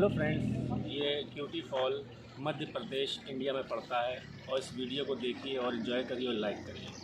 Hello friends, ये cutie fall Madhya Pradesh India में पड़ता है और इस वीडियो को देखिए और एंजॉय करिए और लाइक करिए।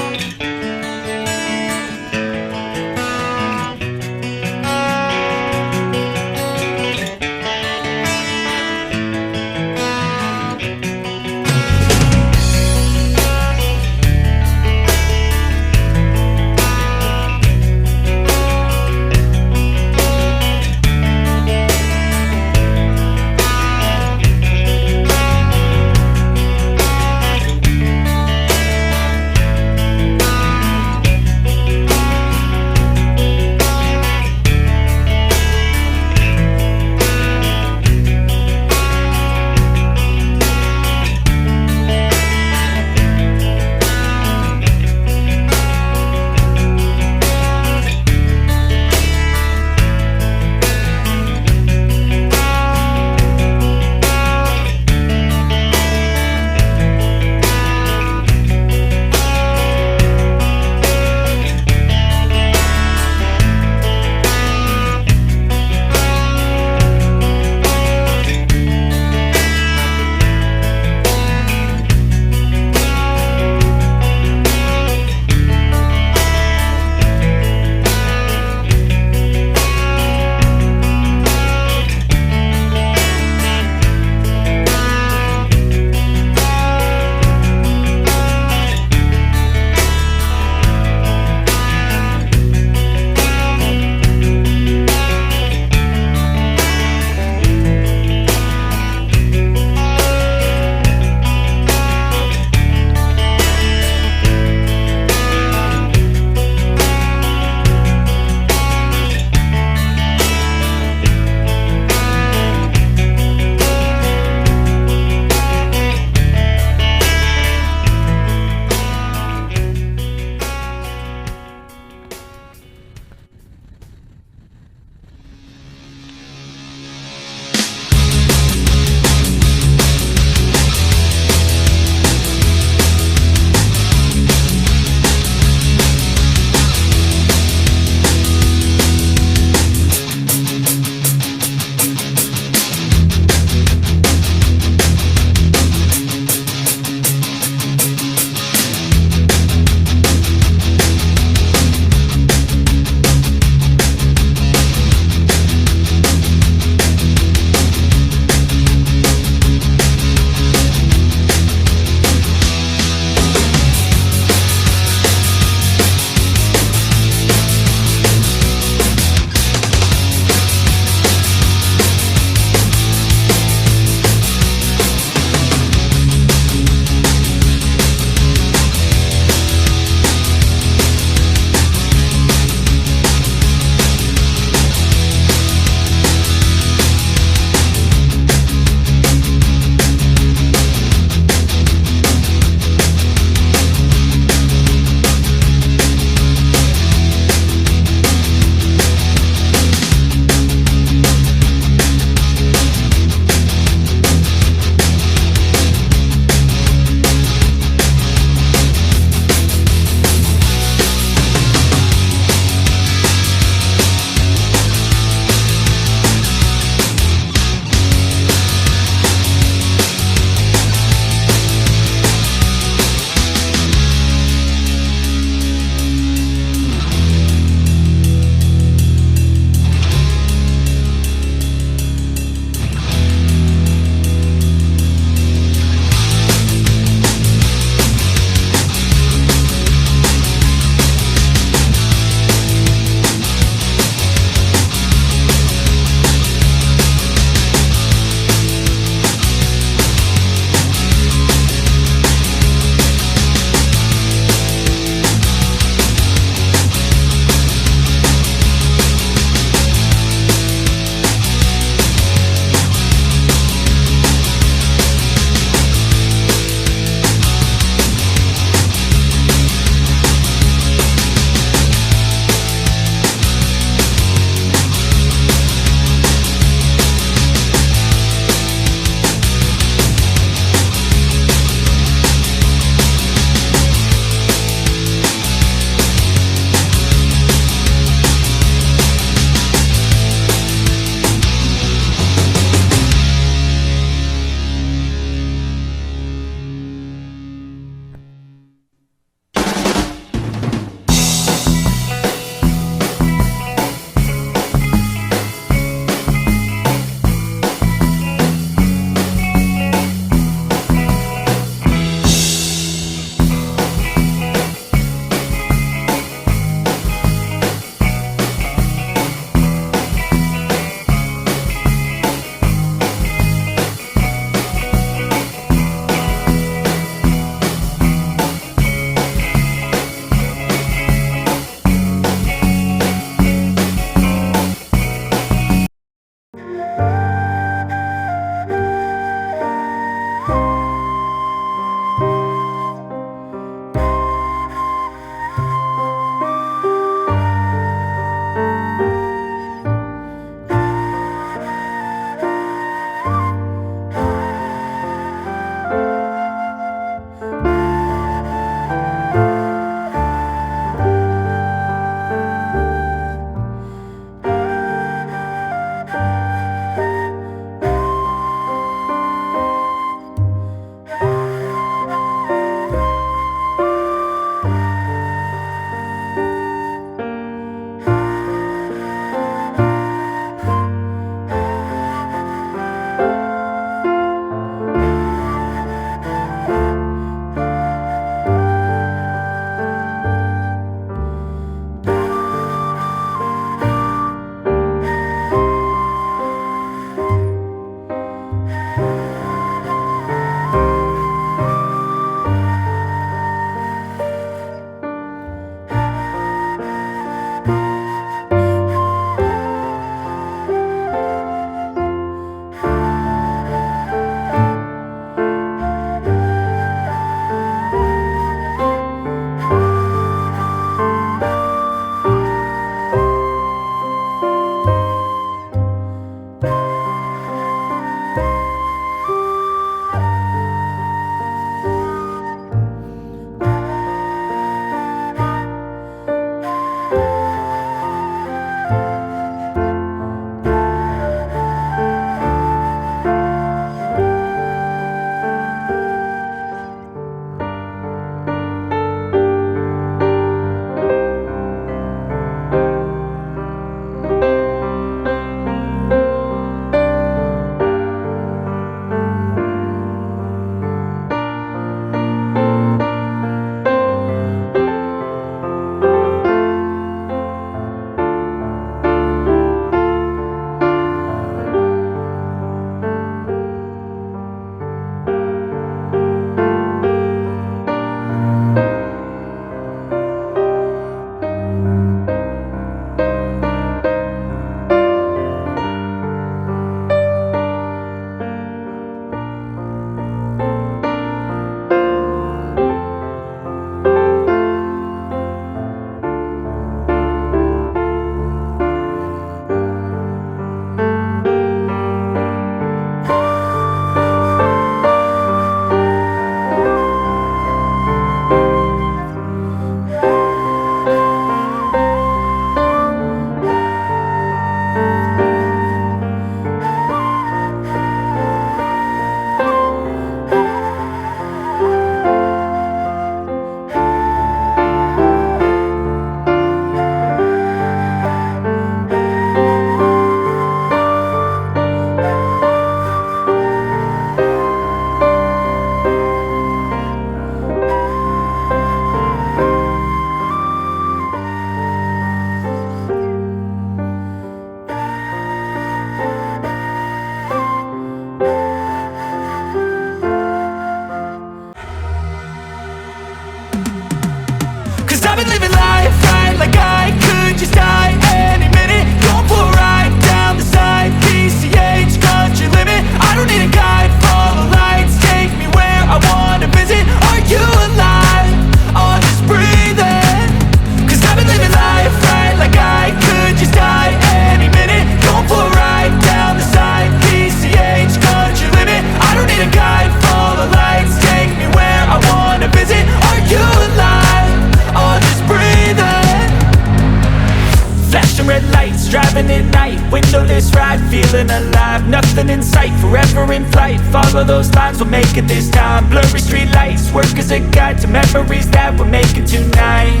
at night, windowless ride, feeling alive. Nothing in sight, forever in flight. Follow those lines, we'll make it this time. Blurry street lights, work as a guide to memories that we're making tonight.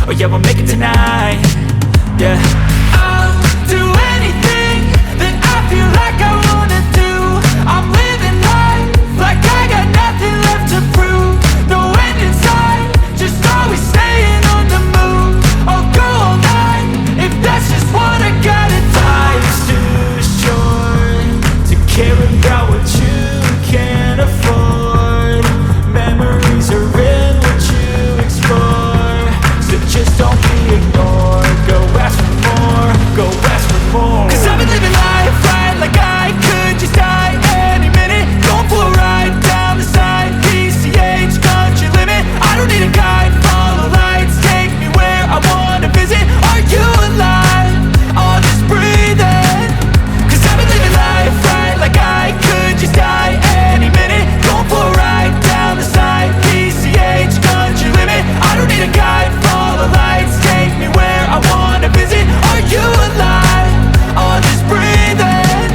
Oh yeah, we'll make it tonight. Yeah, I'll do anything that I feel like I wanna do. I'm living life like I got nothing left to prove. No end in sight, just always staying on the move. I'll go all night if that's just what I gotta do. Life's too short to care about what you can't afford. Memories are in what you explore, so just don't be ignored. Go ask for more, go ask for more. Cause I've been living life right like I could just die any minute. Going for a ride down the side, PCH, country limit. I don't need a guide, follow lights, take me where I wanna visit. Are you alive? Or just breathing? Cause I've been living life right like I could just die any minute. Going for a ride down the side, PCH, country limit. I don't need a guide, follow lights, take me where I wanna visit. Are you alive? Or just breathing?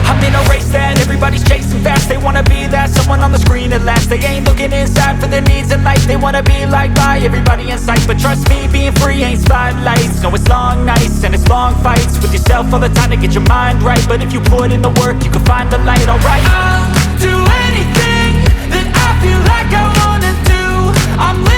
I'm in a race that everybody's chasing fast. They wanna be that someone on the screen at last. They ain't looking inside for their needs in life. They wanna be liked by everybody in sight. But trust me, being free ain't spotlights. No, it's long nights and it's long fights with yourself all the time to get your mind right. But if you put in the work, you can find the light, alright. I'll do anything that I feel like I wanna do. I'm living